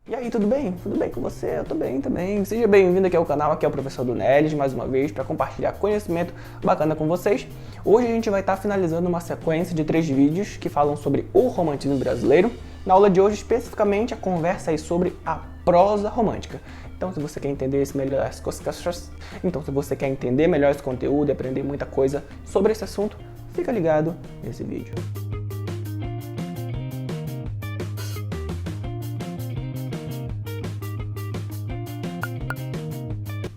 E aí, tudo bem? Tudo bem com você? Eu tô bem também. Seja bem-vindo aqui ao canal, aqui é o Professor do Neles, mais uma vez, para compartilhar conhecimento bacana com vocês. Hoje a gente vai estar finalizando uma sequência de 3 vídeos que falam sobre o romantismo brasileiro. Na aula de hoje, especificamente, a conversa aí sobre a prosa romântica. Então, se você quer entender melhor esse conteúdo e aprender muita coisa sobre esse assunto, fica ligado nesse vídeo.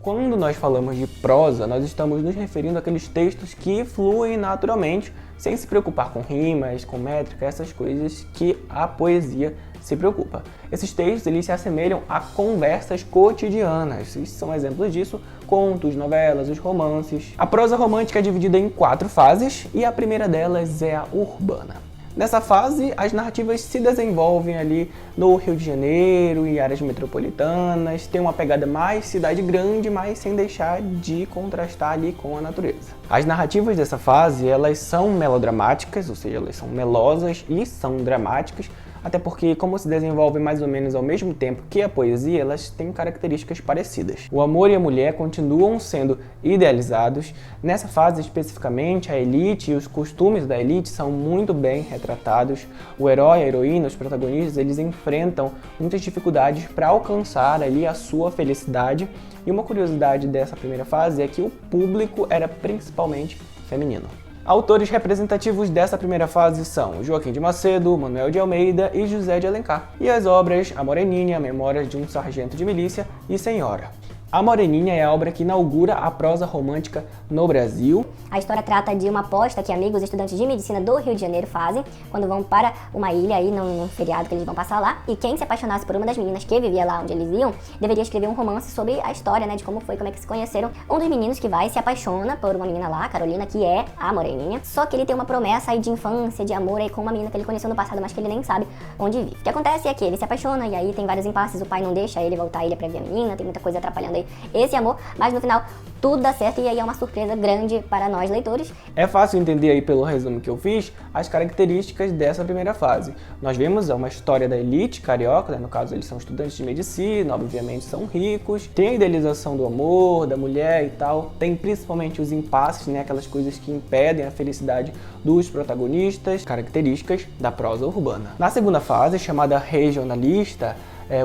Quando nós falamos de prosa, nós estamos nos referindo àqueles textos que fluem naturalmente, sem se preocupar com rimas, com métrica, essas coisas que a poesia se preocupa. Esses textos eles se assemelham a conversas cotidianas. E são exemplos disso: contos, novelas, os romances. A prosa romântica é dividida em 4 fases e a primeira delas é a urbana. Nessa fase, as narrativas se desenvolvem ali no Rio de Janeiro e áreas metropolitanas, tem uma pegada mais cidade grande, mas sem deixar de contrastar ali com a natureza. As narrativas dessa fase, elas são melodramáticas, ou seja, elas são melosas e são dramáticas, até porque, como se desenvolvem mais ou menos ao mesmo tempo que a poesia, elas têm características parecidas. O amor e a mulher continuam sendo idealizados. Nessa fase, especificamente, a elite e os costumes da elite são muito bem retratados. O herói, a heroína, os protagonistas, eles enfrentam muitas dificuldades para alcançar ali a sua felicidade. E uma curiosidade dessa primeira fase é que o público era principalmente feminino. Autores representativos dessa primeira fase são Joaquim de Macedo, Manuel de Almeida e José de Alencar. E as obras A Moreninha, Memórias de um Sargento de Milícia e Senhora. A Moreninha é a obra que inaugura a prosa romântica no Brasil. A história trata de uma aposta que amigos estudantes de medicina do Rio de Janeiro fazem quando vão para uma ilha aí num feriado que eles vão passar lá. E quem se apaixonasse por uma das meninas que vivia lá onde eles iam, deveria escrever um romance sobre a história, né, de como foi, como é que se conheceram. Um dos meninos que vai se apaixona por uma menina lá, Carolina, que é a Moreninha. Só que ele tem uma promessa aí de infância, de amor aí com uma menina que ele conheceu no passado, mas que ele nem sabe onde vive. O que acontece é que ele se apaixona e aí tem vários impasses, o pai não deixa ele voltar à ilha pra ver a menina, tem muita coisa atrapalhando aí esse amor, mas no final tudo dá certo e aí é uma surpresa grande para nós leitores. É fácil entender aí pelo resumo que eu fiz as características dessa primeira fase. Nós vemos uma história da elite carioca, né? No caso eles são estudantes de medicina, obviamente são ricos, tem a idealização do amor, da mulher e tal, tem principalmente os impasses, né? Aquelas coisas que impedem a felicidade dos protagonistas, características da prosa urbana. Na segunda fase, chamada regionalista,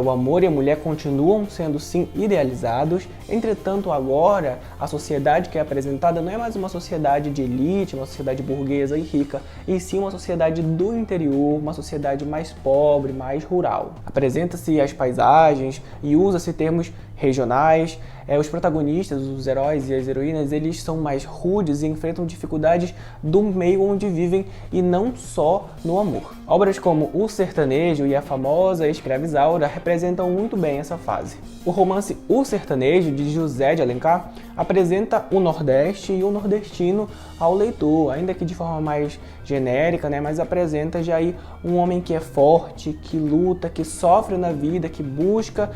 o amor e a mulher continuam sendo sim idealizados, entretanto agora a sociedade que é apresentada não é mais uma sociedade de elite, uma sociedade burguesa e rica, e sim uma sociedade do interior, uma sociedade mais pobre, mais rural. Apresenta-se as paisagens e usa-se termos regionais. Os protagonistas, os heróis e as heroínas, eles são mais rudes e enfrentam dificuldades do meio onde vivem e não só no amor. Obras como O Sertanejo e a famosa Escrava Isaura representam muito bem essa fase. O romance O Sertanejo, de José de Alencar, apresenta o Nordeste e o nordestino ao leitor, ainda que de forma mais genérica, né? Mas apresenta já aí um homem que é forte, que luta, que sofre na vida, que busca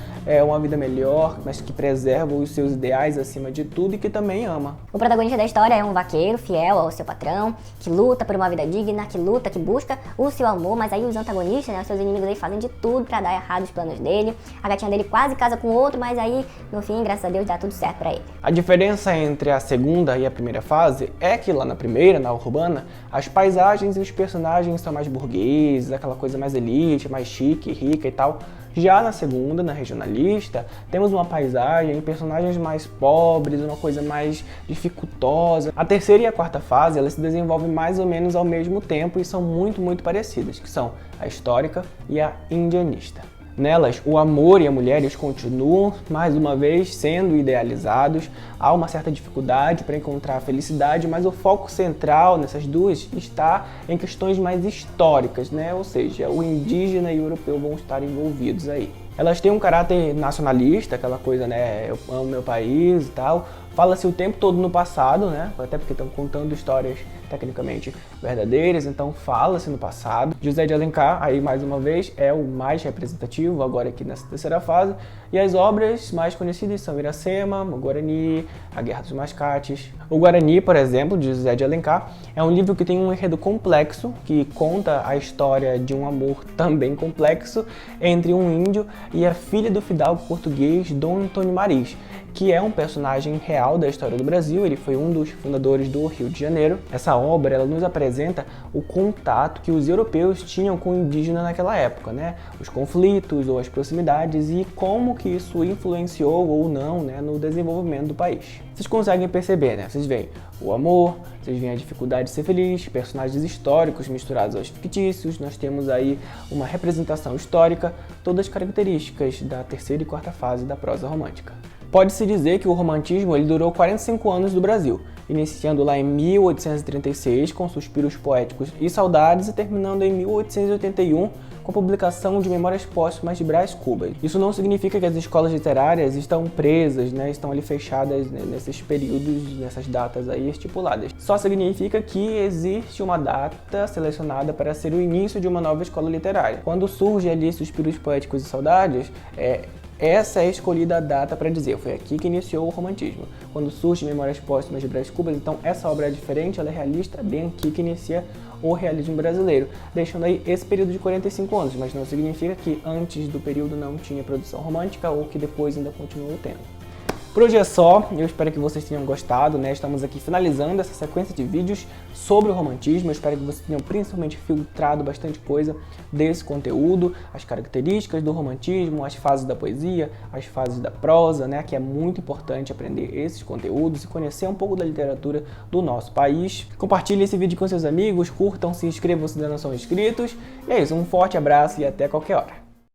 uma vida melhor, mas que preserva os seus ideais acima de tudo e que também ama. O protagonista da história é um vaqueiro fiel ao seu patrão, que luta por uma vida digna, que luta, que busca o seu amor, mas aí os antagonistas, né, os seus inimigos aí fazem de tudo pra dar errado os planos dele. A gatinha dele quase casa com outro, mas aí no fim, graças a Deus, dá tudo certo pra ele. A diferença entre a segunda e a primeira fase é que lá na primeira, na urbana, as paisagens e os personagens são mais burgueses, aquela coisa mais elite, mais chique, rica e tal. Já na segunda, na regionalista, temos uma paisagem, personagens mais pobres, uma coisa mais dificultosa. A terceira e a quarta fase, elas se desenvolvem mais ou menos ao mesmo tempo e são muito parecidas, que são a histórica e a indianista. Nelas, o amor e a mulher eles continuam, mais uma vez, sendo idealizados. Há uma certa dificuldade para encontrar a felicidade, mas o foco central nessas duas está em questões mais históricas, né? Ou seja, o indígena e o europeu vão estar envolvidos aí. Elas têm um caráter nacionalista, aquela coisa, né? Eu amo meu país e tal. Fala-se o tempo todo no passado, né? Até porque estão contando histórias tecnicamente verdadeiras, então fala-se no passado. José de Alencar, aí mais uma vez, é o mais representativo agora aqui nessa terceira fase. E as obras mais conhecidas são Iracema, o Guarani, A Guerra dos Mascates. O Guarani, por exemplo, de José de Alencar, é um livro que tem um enredo complexo, que conta a história de um amor também complexo entre um índio e a filha do fidalgo português Dom Antônio Maris, que é um personagem real da história do Brasil. Ele foi um dos fundadores do Rio de Janeiro. Essa obra, ela nos apresenta o contato que os europeus tinham com o indígena naquela época, né? Os conflitos ou as proximidades e como que isso influenciou ou não, né, no desenvolvimento do país. Vocês conseguem perceber, né? Vocês veem o amor, vocês veem a dificuldade de ser feliz, personagens históricos misturados aos fictícios, nós temos aí uma representação histórica, todas características da terceira e quarta fase da prosa romântica. Pode-se dizer que o romantismo ele durou 45 anos no Brasil, iniciando lá em 1836 com Suspiros Poéticos e Saudades e terminando em 1881 com a publicação de Memórias Póstumas de Brás Cubas. Isso não significa que as escolas literárias estão presas, né, estão ali fechadas nesses períodos, nessas datas aí estipuladas. Só significa que existe uma data selecionada para ser o início de uma nova escola literária. Quando surge ali Suspiros Poéticos e Saudades, essa é escolhida a data para dizer, foi aqui que iniciou o romantismo. Quando surge Memórias Póstumas de Brás Cubas, então essa obra é diferente, ela é realista, é bem aqui que inicia o realismo brasileiro, deixando aí esse período de 45 anos, mas não significa que antes do período não tinha produção romântica ou que depois ainda continuou tendo. Por hoje é só, eu espero que vocês tenham gostado, né? Estamos aqui finalizando essa sequência de vídeos sobre o romantismo. Eu espero que vocês tenham principalmente filtrado bastante coisa desse conteúdo, as características do romantismo, as fases da poesia, as fases da prosa, né? Que é muito importante aprender esses conteúdos e conhecer um pouco da literatura do nosso país. Compartilhem esse vídeo com seus amigos, curtam, se inscrevam se ainda não são inscritos. E é isso, um forte abraço e até qualquer hora.